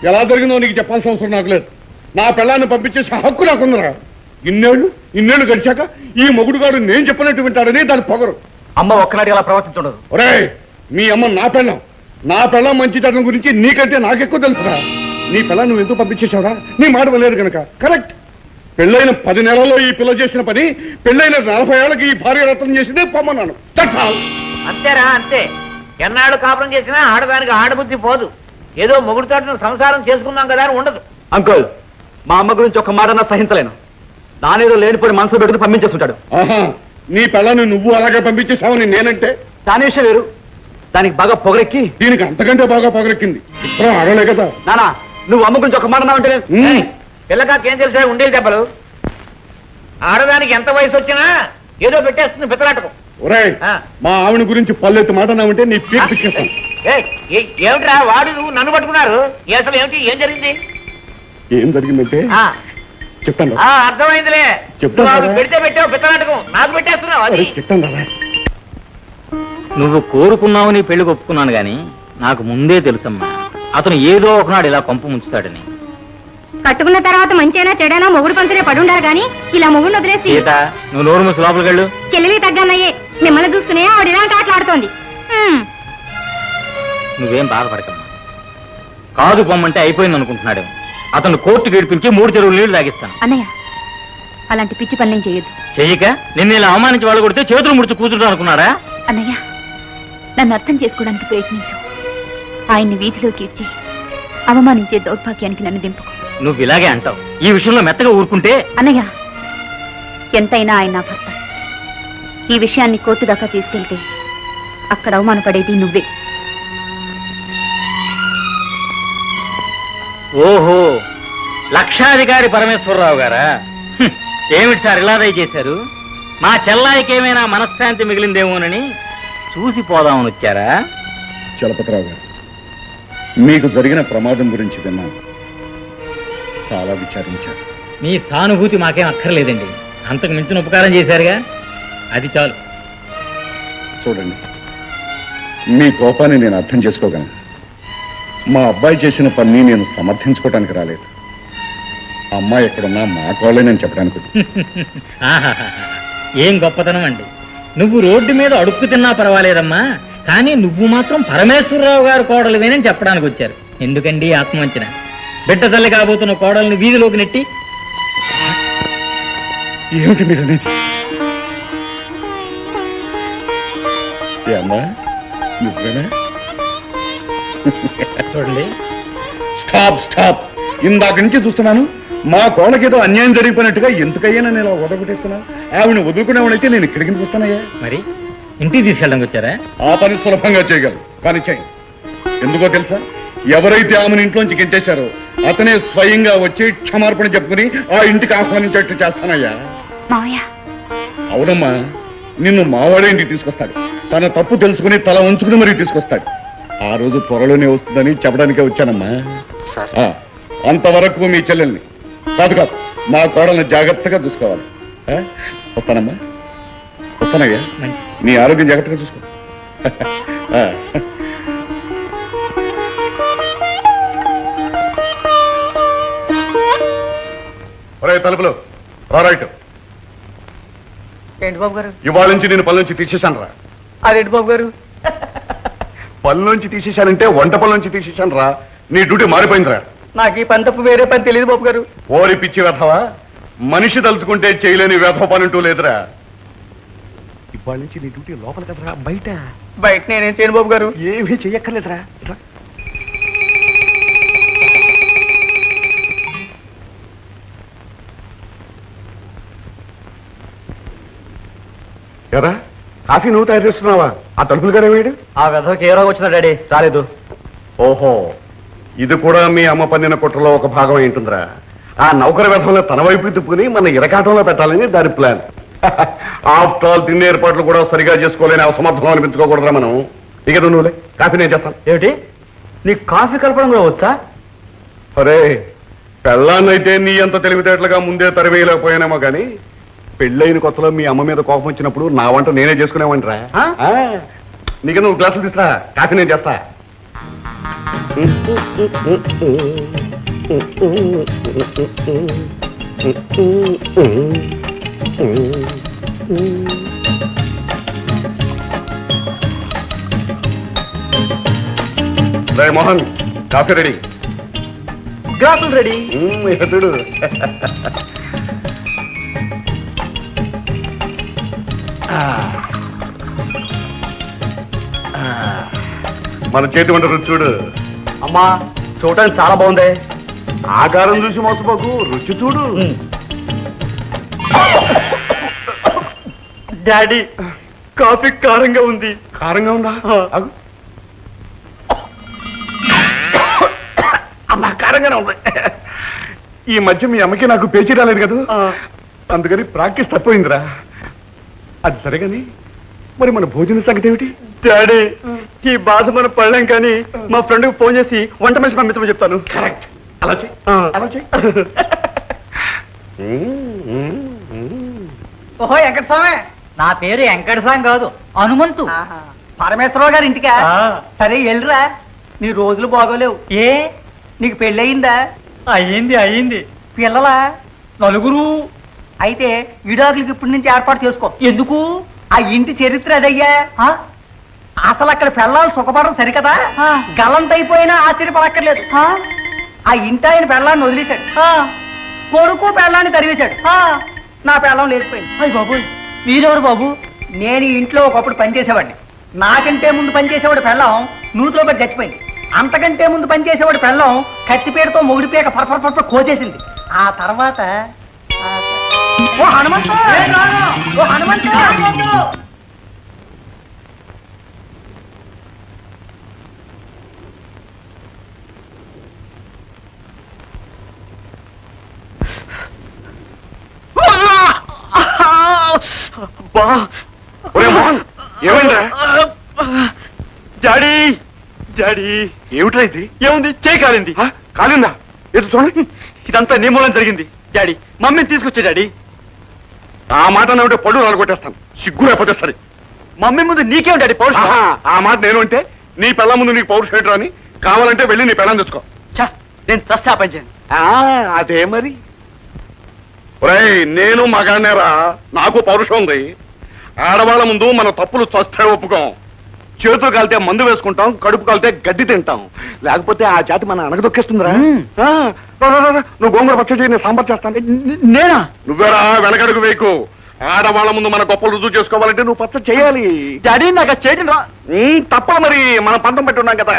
ఎలా జరిగిందో నీకు చెప్పాల్సిన అవసరం నాకు లేదు. నా పిల్లాన్ని పంపించేసి హక్కు నాకుందరా. ఇన్నేళ్లు గడిచాక ఈ మొగుడు గారు నేను చెప్పినట్టు వింటాడని దాని పొగరు. అమ్మ ఒక్కనాటి అలా ప్రవర్తించడదు. ఒరే, మీ అమ్మ నా పిల్లం మంచితనం గురించి నీకంటే నాకెక్కువ తెలుసురా. నీ పిల్ల నువ్వు ఎందుకు పంపించేశావురా? నీ మాట వెళ్ళలేదు కనుక. కరెక్ట్. పెళ్ళైన 10 నెలల్లో ఈ పిల్ల చేసిన పని పెళ్ళైన 40 ఏళ్ళకి ఈ భార్య రత్నం చేసిందే పొమ్మన్నాను. అంతేరా, అంతే. ఎన్నాడు కాపురం చేసినా ఆడదానికి ఆడబుద్ధి పోదు. ఏదో మొగుడుతో సంసారం చేసుకున్నాం కదా అని ఉండదు. అంకుల్, మా అమ్మ గురించి ఒక మాట నా సహించలేను. నానేదో లేనిపోయి మనసులో పెట్టుకుని పంపించేస్తుంటాడు. నీ పిల్లని నువ్వు అలాగే పంపించేశావని నేనంటే దాని విషయం వేరు. దానికి బాగా పొగరెక్కి దీనికి అంతకంటే బాగా పొగరెక్కింది. ఇప్పుడు ఆడలే కదా. నానా, నువ్వు అమ్మ గురించి ఒక మాట నావంటే పిల్లకాకేం తెలిసా ఉండేది దెబ్బలు. ఆడదానికి ఎంత వయసు వచ్చినా ఏదో పెట్టేస్తుంది పిత్తలాటకు. ఒరే, మా ఆవిడ గురించి పల్లెత్తి మాట నావంటే నీ పీక్ పిచ్చేస్తాను. ఏమిట్రా వాడు నువ్వు నన్ను పట్టుకున్నారు? అసలు ఏమిటి, ఏం జరిగింది? ఏం జరిగిందంటే చెప్తాను. అర్థమైందిలే. చెప్తాను. పెడితే పెట్టావు పిత్తలాటకం, నాకు పెట్టేస్తున్నావు. అది చెప్తాను రా. నువ్వు కోరుకున్నావు, నీ పెళ్లికి ఒప్పుకున్నాను గాని నాకు ముందే తెలుసమ్మా అతను ఏదో ఒకనాడు ఇలా కొంప ముంచుతాడని. కట్టుకున్న తర్వాత మంచైనా చెడైనా మొగుడు పంచనే పడుండాలి గాని ఇలా మొగుడు వదిలేసి. సీత, నువ్వు నోరు మూసి లోపలికి వెళ్ళు. చెల్లెలి తగ్గన్నయ్యే, మిమ్మల్ని చూస్తూనే ఆవిడ ఇలాంటి ఆటలాడుతోంది. నువ్వేం బాధపడకమ్మా. కాదు పొమ్మంటే అయిపోయింది అనుకుంటున్నాడు. అతను కోర్టుకు ఏడిపించి 3 చెరువులు నీళ్లు తాగిస్తాను. అన్నయ్య, అలాంటి పిచ్చి పనులేం చేయొద్దు. చెయ్యక నిన్ను ఇలా అవమానించి వాళ్ళు కొడితే చేతులు ముడిచి కూర్చుంటాం అనుకున్నారా? అన్నయ్య, నన్ను అర్థం చేసుకోవడానికి ప్రయత్నించు. ఆయన్ని వీధిలోకి ఇచ్చి అవమానించే దౌర్భాగ్యానికి నన్ను దింపుకో. నువ్వు ఇలాగే అంటావు. ఈ విషయంలో మెత్తగా ఊరుకుంటే. అన్నయ్య, ఎంతైనా ఆయన నా భర్త. ఈ విషయాన్ని కోర్టు దాకా తీసుకెళ్తే అక్కడ అవమానపడేది నువ్వే. ఓహో, లక్షాధికారి పరమేశ్వరరావు గారా? ఏమిటి సార్ ఇలా దయచేశారు? మా చెల్లాయికి ఏమైనా మనశ్శాంతి మిగిలిందేమోనని చూసి పోదామని వచ్చారా? చలపతిరావు గారు, మీకు జరిగిన ప్రమాదం గురించి విన్నాను. చాలా విచారించారు. మీ సానుభూతి మాకేం అక్కర్లేదండి. అంతకు మించిన ఉపకారం చేశారుగా, అది చాలు. చూడండి, మీ కోపాన్ని నేను అర్థం చేసుకోగలను. మా అబ్బాయి చేసిన పని నేను సమర్థించుకోవడానికి రాలేదు. అమ్మాయి ఎక్కడున్నా మా కోళ్ళే నేను చెప్పడానికి. ఏం గొప్పతనం అండి. నువ్వు రోడ్డు మీద అడుక్కు తిన్నా పర్వాలేదమ్మా, కానీ నువ్వు మాత్రం పరమేశ్వరరావు గారు కోడలువేనని చెప్పడానికి వచ్చారు. ఎందుకండి ఆత్మవంచన? బిడ్డ తల్లి కాబోతున్న కోడల్ని వీధిలోకి నెట్టి. ఏమిటి మీరు అనేది? అమ్మా, నిజమేనా? చూడండి, స్టాప్. ఇందాక నుంచి చూస్తున్నాను. మా కోళ్ళకేదో అన్యాయం జరిగిపోయినట్టుగా ఎందుకయ్యా నేను ఇలా ఓడగొట్టేస్తున్నాను. ఆవిడని వదులుకునేవాడైతే నేను ఇక్కడికి వస్తానయ్యా. మరి ఇంటికి తీసుకెళ్ళడానికి వచ్చారా? ఆ పని సులభంగా చేయగలరు, కానీ చెయ్యి. ఎందుకో తెలుసా? ఎవరైతే ఆమెను ఇంట్లోంచి గెంటేశారో అతనే స్వయంగా వచ్చి క్షమార్పణ చెప్పుకుని ఆ ఇంటికి ఆహ్వానించేట్టు చేస్తానయ్యా. అవునమ్మా, నిన్ను మావాడే ఇంటికి తీసుకొస్తాడు. తన తప్పు తెలుసుకుని తల ఉంచుకుని మరీ తీసుకొస్తాడు. ఆ రోజు త్వరలోనే వస్తుందని చెప్పడానికే వచ్చానమ్మా. అంతవరకు మీ చెల్లెల్ని కాదు మా కోడల్ని జాగ్రత్తగా చూసుకోవాలి. వస్తానమ్మా, వస్తానయ్యా. నీ ఆరోగ్యం జాగ్రత్తగా చూసుకో. తలుపులు రైట్. ఏంటి బాబు గారు? ఇవాళ నుంచి నేను పని నుంచి తీసేశాను రా. అదేంటి బాబు గారు? పని నుంచి తీసేశానంటే వంట పని నుంచి తీసేశాను రా. నీ డ్యూటీ మారిపోయిందిరా. నాకు ఈ పని తప్ప వేరే పని తెలియదు బాబు గారు. ఓరి పిచ్చి వ్యధవా, మనిషి తలుచుకుంటే చేయలేని వ్యధవ పని అంటూ లేదురా. ఇవాళ నుంచి నీ డ్యూటీ లోపల కదరా, బయట నేనేం చేయను బాబు గారు. ఏమీ చెయ్యక్కర్లేదురా. ఎరా, కాఫీ నువ్వు తయారు చేస్తున్నావా? ఆ తలుపులు గారే వేయడు. ఆ వెధవకి ఏ రోగం వచ్చినా డాడీ రాలేదు. ఓహో, ఇది కూడా మీ అమ్మ పన్నిన కుట్రలో ఒక భాగం ఏంటుందిరా. ఆ నౌకర వ్యధంలో తన వైపు తిప్పుకుని మన ఇరకాటంలో పెట్టాలని దాని ప్లాన్. ఆఫ్టర్ ఆల్ తిండి ఏర్పాట్లు కూడా సరిగా చేసుకోలేని అసమర్థం అనిపించుకోకూడదురా మనం. ఇక నువ్వులే, కాఫీ నేను చేస్తాను. ఏమిటి, నీకు కాఫీ కలపడం కూడా వచ్చా? అరే, పెళ్ళాన్నైతే నీ అంత తెలివితేటలుగా ముందే తరివేయలేకపోయానేమో కానీ పెళ్ళైన కొత్తలో మీ అమ్మ మీద కోపం వచ్చినప్పుడు నా వంట నేనే చేసుకునేవంటరా. నీకు నువ్వు గ్లాసులు తీసుకురా, కాఫీ నేను చేస్తా. రే మోహన్ కాఫీ రెడీ గ్లాసులు రెడీ. ఎదుడు మన చేతి వంట రుచి చూడు. అమ్మా చూడటానికి చాలా బాగుంది. ఆకారం చూసి మోసపోకు, రుచి చూడు. డాడీ కాఫీ కారంగా ఉంది. కారంగా ఉందా? ఆగు. అమ్మా కారంగానే ఉంది. ఈ మధ్య మీ అమ్మకి నాకు పేచీ రాలేదు కదా, అందుకని ప్రాక్టీస్ తక్కువైందిరా. అది సరే కానీ మరి మన భోజన సంగతి ఏమిటి? డాడీ ఈ బాధ మనం పడలేం కానీ మా ఫ్రెండ్ కి ఫోన్ చేసి వంట మనిషి పంపించమని చెప్తాను. కరెక్ట్, అలా చెయ్యి. అలా చెయ్యి. ఓహో వెంకటస్వామి, నా పేరు వెంకటస్వామి కాదు హనుమంతు. పరమేశ్వరరావు గారి ఇంటికా? సరే వెళ్ళిరా, నీ రోజులు బాగోలేవు. ఏ నీకు పెళ్ళయిందా? అయ్యింది అయ్యింది. పిల్లలా? నలుగురు. అయితే విడాకులకి ఇప్పటి నుంచి ఏర్పాటు చేసుకో. ఎందుకు? ఆ ఇంటి చరిత్ర అదయ్యా. అసలు అక్కడ పెళ్ళాలు సుఖపడడం సరికదా? గల్లంతైపోయినా ఆశ్చర్యపడక్కర్లేదు. ఆ ఇంటి ఆయన పెళ్ళాన్ని వదిలేశాడు, కొడుకు పెళ్ళాన్ని తరివేశాడు. నా పెళ్ళం లేచిపోయింది. అయ్యి బాబు, మీరెవరు బాబు? నేను ఈ ఇంట్లో ఒకప్పుడు పనిచేసేవాడిని. నాకంటే ముందు పనిచేసేవాడు పెళ్ళం నూతిలో పడి చచ్చిపోయింది. అంతకంటే ముందు పనిచేసేవాడు పెళ్ళం కత్తిపేటతో మొగుడిపేక పరపర కోసేసింది. ఆ తర్వాత ఓ హనుమంతు, ఓ హనుమంతు. ఒరే మోహన్, ఏమైందిరా? డాడీ డాడీ ఏమిట్రా ఇది? ఏముంది, చేయి కాలింది. కాలిందా? ఎదు చూడండి. ఇదంతా నీ మూలం జరిగింది డాడీ. మమ్మీని తీసుకొచ్చే డాడీ. ఆ మాట ఏమిటో పళ్ళు రాలగొట్టేస్తాను, సిగ్గు లేకపోతే సరే. మమ్మీ ముందు నీకేం డాడీ పౌరుషం? ఆ మాట నేను అంటే నీ పిల్ల ముందు నీకు పౌరుషం ఏంట్రా అని. కావాలంటే వెళ్ళి నీ పిల్లని తెచ్చుకో. ఛా, నేను చస్తే ఆ పని చేయను. అదే మరి. ఒరేయ్, నేను మగానేరా, నాకు పౌరుషం ఉంది. ఆడవాళ్ళ ముందు మన తప్పులు చస్తే ఒప్పుకోం. చేతులు కాలితే మందు వేసుకుంటాం, కడుపు కాలితే గడ్డి తింటాం. లేకపోతే ఆ జాతి మన అనగదొక్కేస్తుందిరా. నువ్వు గోంగూర పచ్చడి చేయి, నేను సాంబార్ చేస్తాను. నేనా? నువ్వేరా వెనకడుగు వేయకు. ఆడవాళ్ళ ముందు మన గొప్పలు రుజువు చేసుకోవాలంటే నువ్వు పచ్చడి చేయాలి. డాడీ నాకు చేయడం రా. తప్ప మరి మనం పంతం పెట్టి ఉన్నాం కదా.